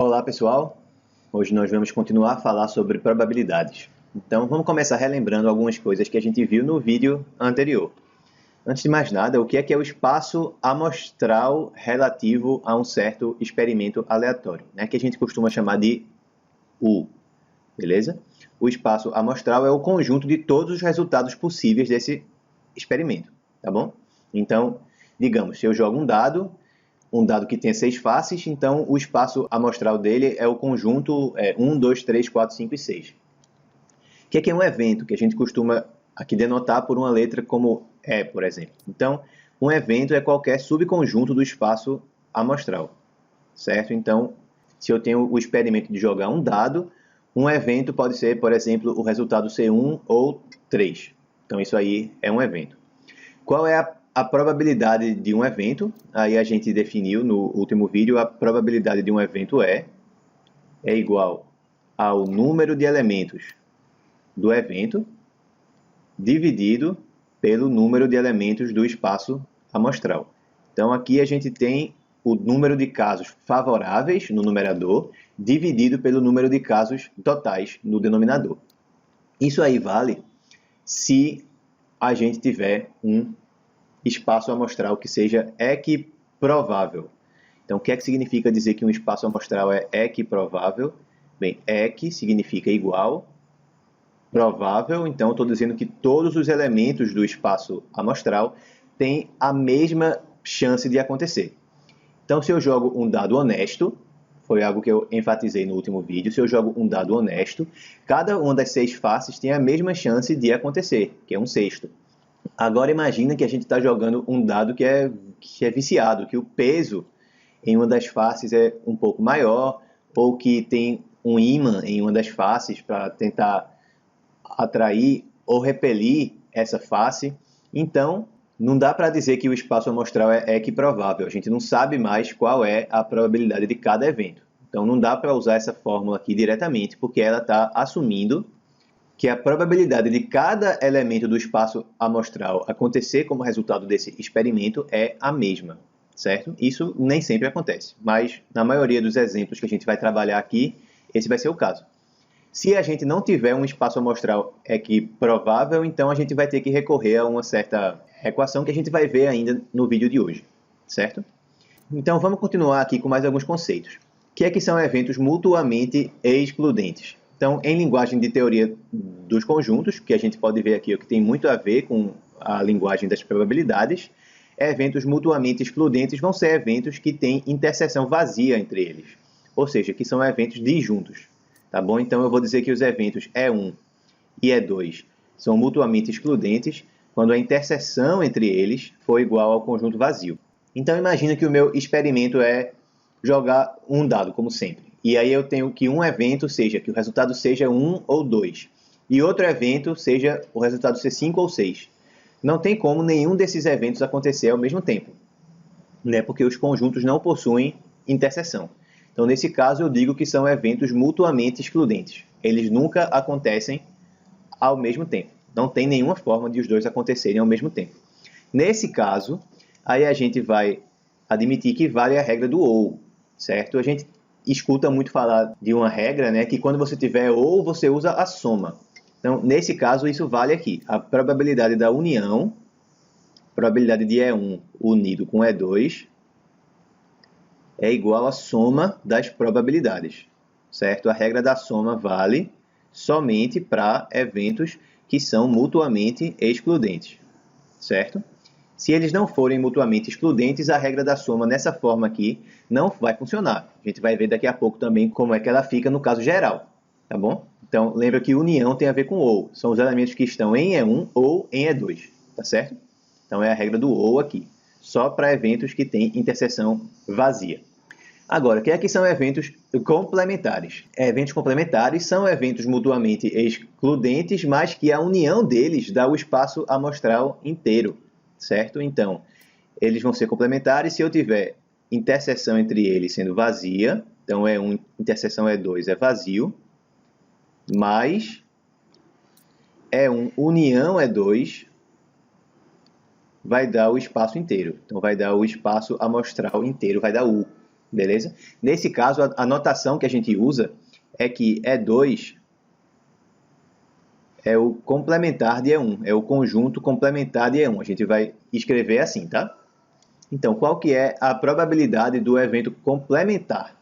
Olá pessoal, hoje nós vamos continuar a falar sobre probabilidades. Então vamos começar relembrando algumas coisas que a gente viu no vídeo anterior. Antes de mais nada, o que é o espaço amostral relativo a um certo experimento aleatório, né? Que a gente costuma chamar de U, beleza? O espaço amostral é o conjunto de todos os resultados possíveis desse experimento, tá bom? Então, digamos, se eu jogo um dado que tenha 6 faces, então o espaço amostral dele é o conjunto 1, 2, 3, 4, 5 e 6. O que é um evento? Que a gente costuma aqui denotar por uma letra como E, por exemplo. Então, um evento é qualquer subconjunto do espaço amostral, certo? Então, se eu tenho o experimento de jogar um dado, um evento pode ser, por exemplo, o resultado ser 1 ou 3. Então, isso aí é um evento. Qual é a probabilidade de um evento? Aí a gente definiu no último vídeo, a probabilidade de um evento é igual ao número de elementos do evento dividido pelo número de elementos do espaço amostral. Então aqui a gente tem o número de casos favoráveis no numerador dividido pelo número de casos totais no denominador. Isso aí vale se a gente tiver um espaço amostral que seja equiprovável. Então, o que é que significa dizer que um espaço amostral é equiprovável? Bem, equi significa igual, provável, então estou dizendo que todos os elementos do espaço amostral têm a mesma chance de acontecer. Então, se eu jogo um dado honesto, foi algo que eu enfatizei no último vídeo, se eu jogo um dado honesto, cada uma das 6 faces tem a mesma chance de acontecer, que é um sexto. Agora imagina que a gente está jogando um dado que é viciado, que o peso em uma das faces é um pouco maior, ou que tem um ímã em uma das faces para tentar atrair ou repelir essa face. Então, não dá para dizer que o espaço amostral é equiprovável. A gente não sabe mais qual é a probabilidade de cada evento. Então, não dá para usar essa fórmula aqui diretamente, porque ela está assumindo que a probabilidade de cada elemento do espaço amostral acontecer como resultado desse experimento é a mesma, certo? Isso nem sempre acontece, mas na maioria dos exemplos que a gente vai trabalhar aqui, esse vai ser o caso. Se a gente não tiver um espaço amostral equiprovável, então a gente vai ter que recorrer a uma certa equação que a gente vai ver ainda no vídeo de hoje, certo? Então vamos continuar aqui com mais alguns conceitos. O que é que são eventos mutuamente excludentes? Então, em linguagem de teoria dos conjuntos, que a gente pode ver aqui, o que tem muito a ver com a linguagem das probabilidades, eventos mutuamente excludentes vão ser eventos que têm interseção vazia entre eles, ou seja, que são eventos disjuntos, tá bom? Então, eu vou dizer que os eventos E1 e E2 são mutuamente excludentes quando a interseção entre eles for igual ao conjunto vazio. Então, imagina que o meu experimento é jogar um dado, como sempre. E aí eu tenho que um evento seja, que o resultado seja 1 ou 2. E outro evento seja o resultado ser 5 ou 6. Não tem como nenhum desses eventos acontecer ao mesmo tempo, né? Porque os conjuntos não possuem interseção. Então, nesse caso, eu digo que são eventos mutuamente excludentes. Eles nunca acontecem ao mesmo tempo. Não tem nenhuma forma de os dois acontecerem ao mesmo tempo. Nesse caso, aí a gente vai admitir que vale a regra do ou, certo? A gente escuta muito falar de uma regra, né, que quando você tiver ou, você usa a soma. Então, nesse caso, isso vale aqui. A probabilidade da união, probabilidade de E1 unido com E2, é igual à soma das probabilidades, certo? A regra da soma vale somente para eventos que são mutuamente excludentes, certo? Se eles não forem mutuamente excludentes, a regra da soma nessa forma aqui não vai funcionar. A gente vai ver daqui a pouco também como é que ela fica no caso geral, tá bom? Então, lembra que união tem a ver com ou. São os elementos que estão em E1 ou em E2, tá certo? Então, é a regra do ou aqui. Só para eventos que têm interseção vazia. Agora, o que é que são eventos complementares? Eventos complementares são eventos mutuamente excludentes, mas que a união deles dá o espaço amostral inteiro, certo? Então, eles vão ser complementares se eu tiver interseção entre eles sendo vazia, então E1 interseção E2 é vazio, mais E1 união E2 vai dar o espaço inteiro. Então, vai dar o espaço amostral inteiro, vai dar U. beleza? Nesse caso, a notação que a gente usa é que E2 é o complementar de E1, é o conjunto complementar de E1. A gente vai escrever assim, tá? Então, qual que é a probabilidade do evento complementar?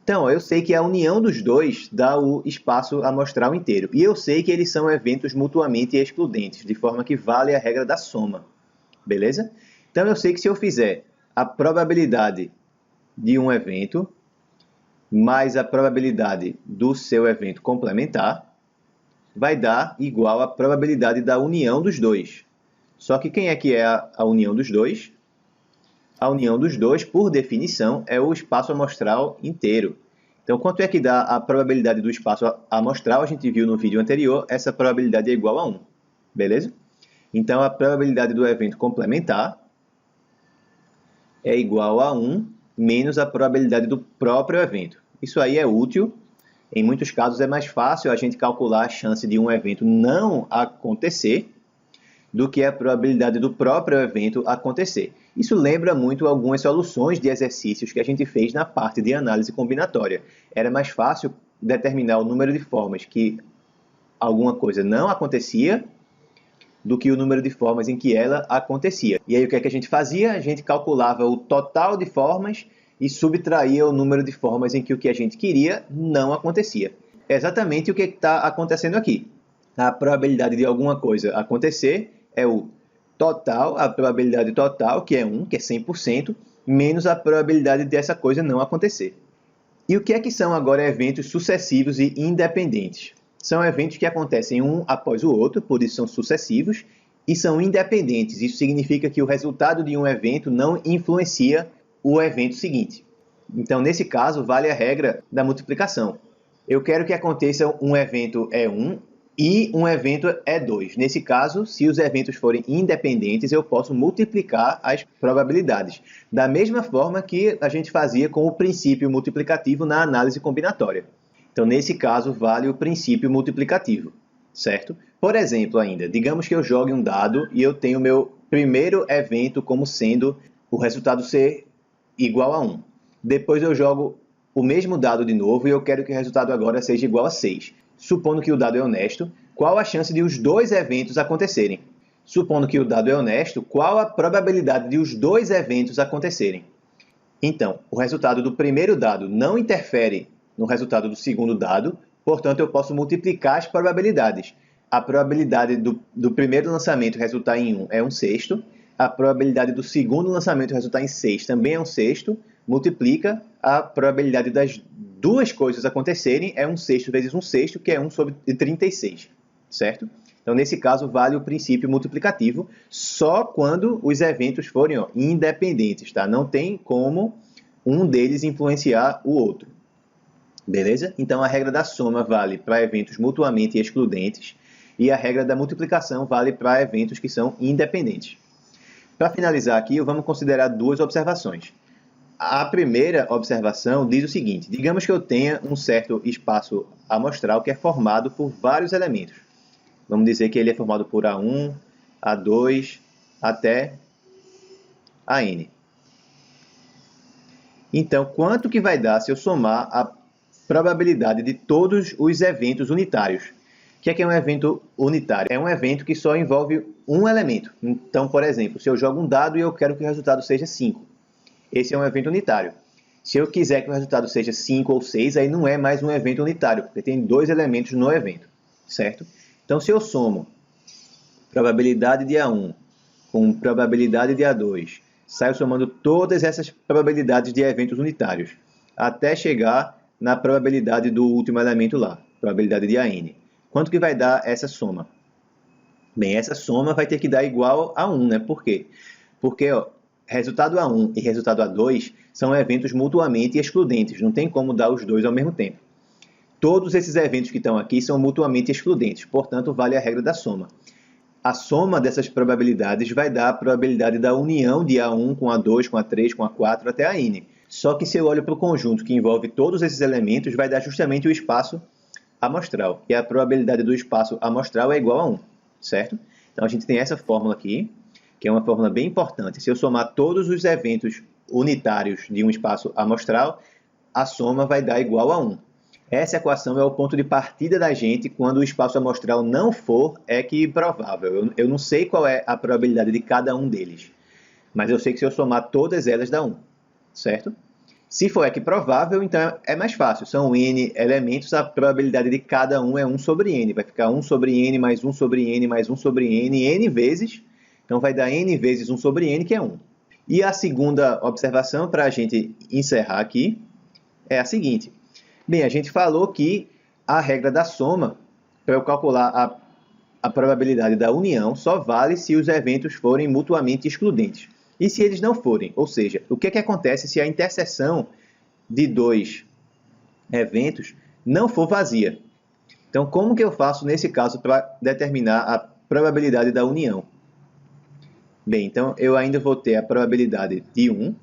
Então, eu sei que a união dos dois dá o espaço amostral inteiro. E eu sei que eles são eventos mutuamente excludentes, de forma que vale a regra da soma. Beleza? Então, eu sei que se eu fizer a probabilidade de um evento mais a probabilidade do seu evento complementar, vai dar igual à probabilidade da união dos dois. Só que quem é que é a união dos dois? A união dos dois, por definição, é o espaço amostral inteiro. Então, quanto é que dá a probabilidade do espaço amostral? A gente viu no vídeo anterior, essa probabilidade é igual a 1. Beleza? Então, a probabilidade do evento complementar é igual a 1 menos a probabilidade do próprio evento. Isso aí é útil. Em muitos casos, é mais fácil a gente calcular a chance de um evento não acontecer do que a probabilidade do próprio evento acontecer. Isso lembra muito algumas soluções de exercícios que a gente fez na parte de análise combinatória. Era mais fácil determinar o número de formas que alguma coisa não acontecia do que o número de formas em que ela acontecia. E aí o que é que a gente fazia? A gente calculava o total de formas e subtraía o número de formas em que o que a gente queria não acontecia. É exatamente o que está acontecendo aqui. A probabilidade de alguma coisa acontecer é o total, a probabilidade total, que é 1, que é 100%, menos a probabilidade dessa coisa não acontecer. E o que é que são agora eventos sucessivos e independentes? São eventos que acontecem um após o outro, por isso são sucessivos, e são independentes. Isso significa que o resultado de um evento não influencia o evento seguinte. Então, nesse caso, vale a regra da multiplicação. Eu quero que aconteça um evento E1 e um evento E2. Nesse caso, se os eventos forem independentes, eu posso multiplicar as probabilidades. Da mesma forma que a gente fazia com o princípio multiplicativo na análise combinatória. Então, nesse caso, vale o princípio multiplicativo, certo? Por exemplo, ainda, digamos que eu jogue um dado e eu tenho o meu primeiro evento como sendo o resultado ser igual a 1. Depois eu jogo o mesmo dado de novo e eu quero que o resultado agora seja igual a 6. Supondo que o dado é honesto, qual a chance de os dois eventos acontecerem? Supondo que o dado é honesto, qual a probabilidade de os dois eventos acontecerem? Então, o resultado do primeiro dado não interfere no resultado do segundo dado, portanto, eu posso multiplicar as probabilidades. A probabilidade do primeiro lançamento resultar em 1 é 1/6, a probabilidade do segundo lançamento resultar em 6 também é 1/6, multiplica a probabilidade das duas coisas acontecerem, é 1/6 vezes 1/6, que é 1 sobre 36, certo? Então, nesse caso, vale o princípio multiplicativo só quando os eventos forem independentes, tá? Não tem como um deles influenciar o outro, beleza? Então, a regra da soma vale para eventos mutuamente excludentes e a regra da multiplicação vale para eventos que são independentes. Para finalizar aqui, vamos considerar duas observações. A primeira observação diz o seguinte: digamos que eu tenha um certo espaço amostral que é formado por vários elementos. Vamos dizer que ele é formado por A1, A2, até AN. Então, quanto que vai dar se eu somar a probabilidade de todos os eventos unitários? O que é um evento unitário? É um evento que só envolve um elemento. Então, por exemplo, se eu jogo um dado e eu quero que o resultado seja 5. Esse é um evento unitário. Se eu quiser que o resultado seja 5 ou 6, aí não é mais um evento unitário, porque tem dois elementos no evento, certo? Então, se eu somo probabilidade de A1 com probabilidade de A2, saio somando todas essas probabilidades de eventos unitários, até chegar na probabilidade do último elemento lá, probabilidade de AN. Quanto que vai dar essa soma? Bem, essa soma vai ter que dar igual a 1, né? Por quê? Porque resultado A1 e resultado A2 são eventos mutuamente excludentes, não tem como dar os dois ao mesmo tempo. Todos esses eventos que estão aqui são mutuamente excludentes, portanto, vale a regra da soma. A soma dessas probabilidades vai dar a probabilidade da união de A1 com A2, com A3, com A4 até AN. Só que se eu olho para o conjunto que envolve todos esses elementos, vai dar justamente o espaço amostral. E a probabilidade do espaço amostral é igual a 1, certo? Então, a gente tem essa fórmula aqui, que é uma fórmula bem importante. Se eu somar todos os eventos unitários de um espaço amostral, a soma vai dar igual a 1. Essa equação é o ponto de partida da gente quando o espaço amostral não for equiprovável. Eu não sei qual é a probabilidade de cada um deles, mas eu sei que se eu somar todas elas dá 1, certo? Se for equiprovável, então é mais fácil. São n elementos, a probabilidade de cada um é 1 sobre n. Vai ficar 1 sobre n mais 1 sobre n mais 1 sobre n vezes. Então vai dar n vezes 1 sobre n, que é 1. E a segunda observação, para a gente encerrar aqui, é a seguinte. Bem, a gente falou que a regra da soma, para eu calcular a probabilidade da união, só vale se os eventos forem mutuamente excludentes. E se eles não forem? Ou seja, o que acontece se a interseção de dois eventos não for vazia? Então, como que eu faço nesse caso para determinar a probabilidade da união? Bem, então eu ainda vou ter a probabilidade de um,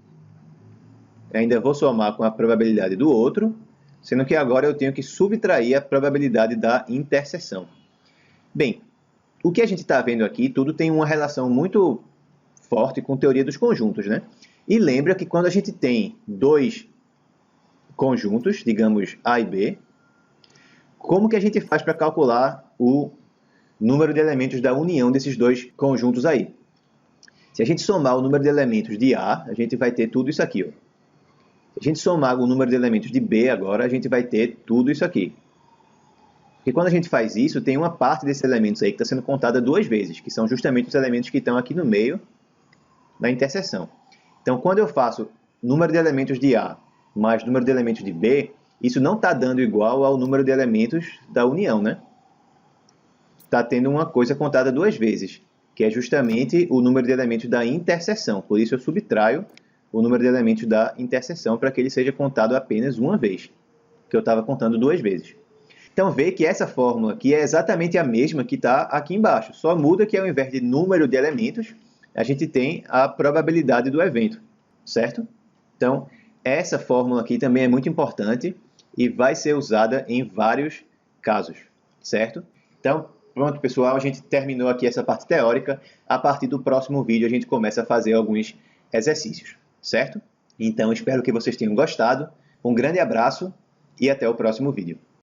ainda vou somar com a probabilidade do outro, sendo que agora eu tenho que subtrair a probabilidade da interseção. Bem, o que a gente está vendo aqui, tudo tem uma relação muito forte com teoria dos conjuntos, né? E lembra que quando a gente tem dois conjuntos, digamos A e B, como que a gente faz para calcular o número de elementos da união desses dois conjuntos aí? Se a gente somar o número de elementos de A, a gente vai ter tudo isso aqui, ó. Se a gente somar o número de elementos de B agora, a gente vai ter tudo isso aqui. Porque quando a gente faz isso, tem uma parte desses elementos aí que está sendo contada duas vezes, que são justamente os elementos que estão aqui no meio da interseção. Então, quando eu faço número de elementos de A mais número de elementos de B, isso não está dando igual ao número de elementos da união, né? Está tendo uma coisa contada duas vezes, que é justamente o número de elementos da interseção. Por isso eu subtraio o número de elementos da interseção para que ele seja contado apenas uma vez, que eu estava contando duas vezes. Então, vê que essa fórmula aqui é exatamente a mesma que está aqui embaixo. Só muda que ao invés de número de elementos, a gente tem a probabilidade do evento, certo? Então, essa fórmula aqui também é muito importante e vai ser usada em vários casos, certo? Então, pronto, pessoal, a gente terminou aqui essa parte teórica. A partir do próximo vídeo, a gente começa a fazer alguns exercícios, certo? Então, espero que vocês tenham gostado. Um grande abraço e até o próximo vídeo.